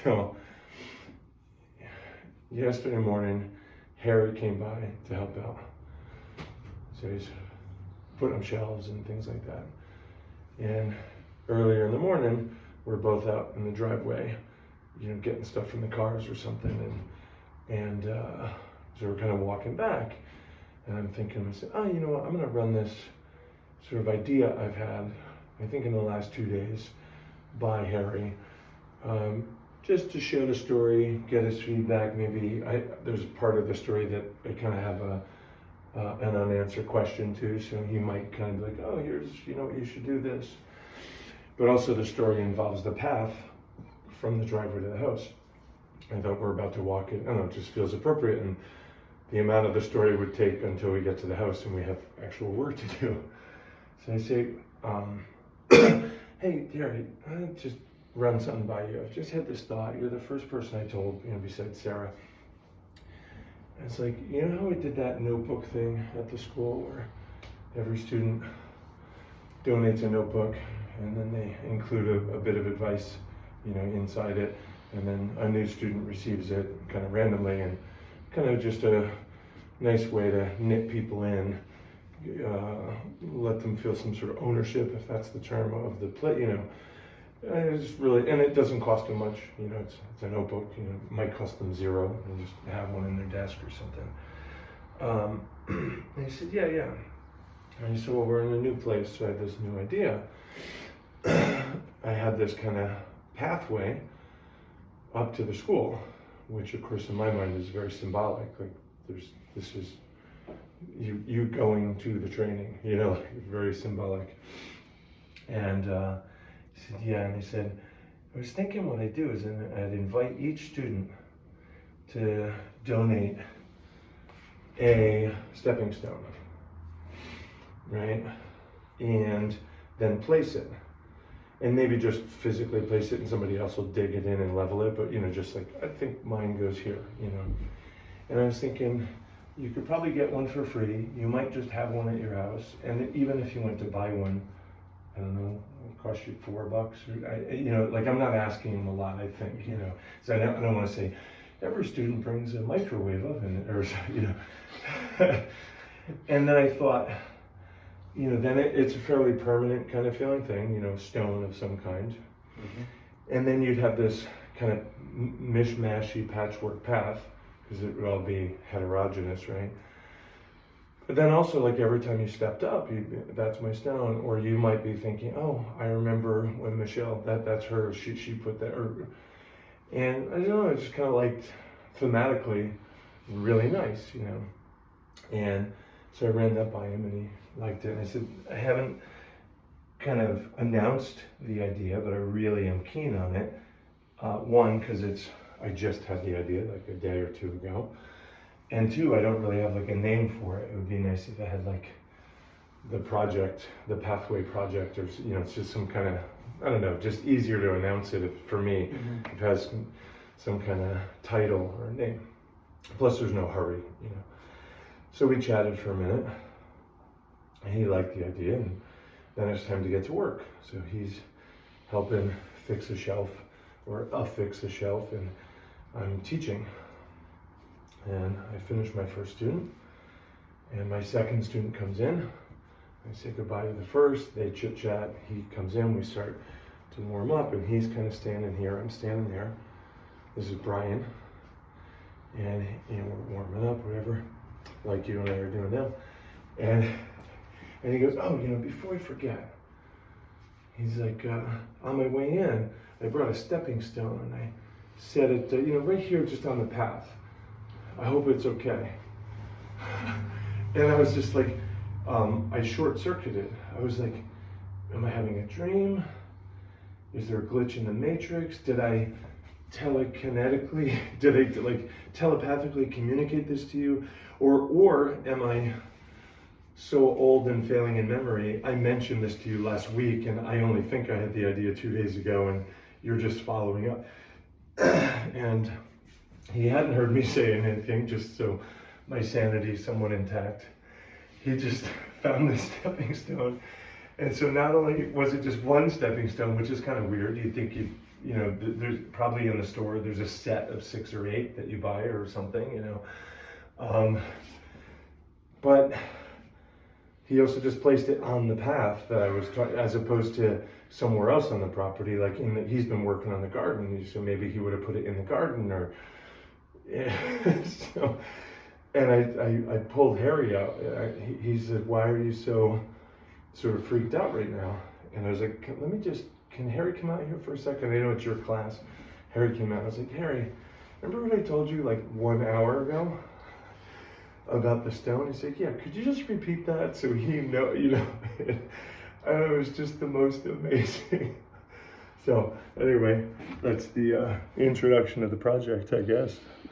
So yesterday morning, Harry came by to help out. So he's putting up shelves and things like that. And earlier in the morning, we're both out in the driveway, getting stuff from the cars or something. And so we're kind of walking back. And I'm thinking, I said, you know what, I'm going to run this sort of idea I've had, I think in the last 2 days, by Harry, just to share the story, get his feedback. Maybe there's a part of the story that I kind of have an unanswered question to, so he might kind of be like, oh, here's, you should do this. But also the story involves the path from the driveway to the house. I thought we're about to walk it. I don't know, it just feels appropriate, and the amount of the story would take until we get to the house and we have actual work to do. So I say, hey, Harry, I just run something by you. I've just had this thought. You're the first person I told, besides Sarah. And it's like, you know how we did that notebook thing at the school where every student donates a notebook and then they include a bit of advice, inside it, and then a new student receives it kind of randomly, and kind of just a nice way to knit people in, let them feel some sort of ownership, if that's the term, of the play, It's really, and it doesn't cost them much, it's a notebook, it might cost them $0, and just have one in their desk or something. And he said, yeah. And he said, well, we're in a new place, so I had this new idea. I had this kind of pathway up to the school, which of course in my mind is very symbolic. Like this is you going to the training, very symbolic. And he said, yeah, and he said, I was thinking what I'd do is I'd invite each student to donate a stepping stone, right? And then place it. And maybe just physically place it and somebody else will dig it in and level it, but just like, I think mine goes here, And I was thinking, you could probably get one for free. You might just have one at your house. And even if you went to buy one, I don't know, it'll cost you $4 or, I'm not asking them a lot, I think, so I don't want to say, every student brings a microwave oven, or, And then I thought, then it's a fairly permanent kind of feeling thing, stone of some kind. Mm-hmm. And then you'd have this kind of mishmashy patchwork path, because it would all be heterogeneous, right? But then also, like, every time you stepped up, that's my stone. Or you might be thinking, oh, I remember when Michelle, that's her, she put that, and I don't know, I just kind of liked thematically really nice, And so I ran that by him and he liked it. And I said, I haven't kind of announced the idea, but I really am keen on it. One, because I just had the idea like a day or two ago. And two, I don't really have like a name for it. It would be nice if I had like the project, the Pathway Project, or, it's just some kind of, I don't know, just easier to announce it for me. Mm-hmm. If it has some kind of title or name. Plus there's no hurry, So we chatted for a minute. He liked the idea, and then it's time to get to work. So he's helping fix a shelf, or affix a shelf, and I'm teaching. And I finished my first student, and my second student comes in. I say goodbye to the first, they chit chat, he comes in, we start to warm up, and he's kind of standing here, I'm standing there. This is Brian, and we're warming up, whatever, like you and I are doing now. And he goes, oh, before I forget, he's like, on my way in, I brought a stepping stone, and I set it, right here just on the path. I hope it's okay. And I was just like, I short-circuited. I was like, am I having a dream? Is there a glitch in the matrix? Did I telekinetically, did I like telepathically communicate this to you? Or am I so old and failing in memory, I mentioned this to you last week and I only think I had the idea 2 days ago and you're just following up. And he hadn't heard me say anything, just so my sanity is somewhat intact. He just found this stepping stone. And so not only was it just one stepping stone, which is kind of weird, you'd think you'd you know, there's probably in the store, there's a set of 6 or 8 that you buy or something, you know. But he also just placed it on the path that I was trying, as opposed to somewhere else on the property, like he's been working on the garden, so maybe he would have put it in the garden, or, yeah. So, and I pulled Harry out. He said, "Why are you so sort of freaked out right now?" And I was like, can Harry come out here for a second? I know it's your class. Harry came out. I was like, "Harry, remember what I told you like 1 hour ago about the stone?" He's like, "Yeah, could you just repeat that so he know, you know?" And it was just the most amazing. So anyway, that's the introduction of the project, I guess.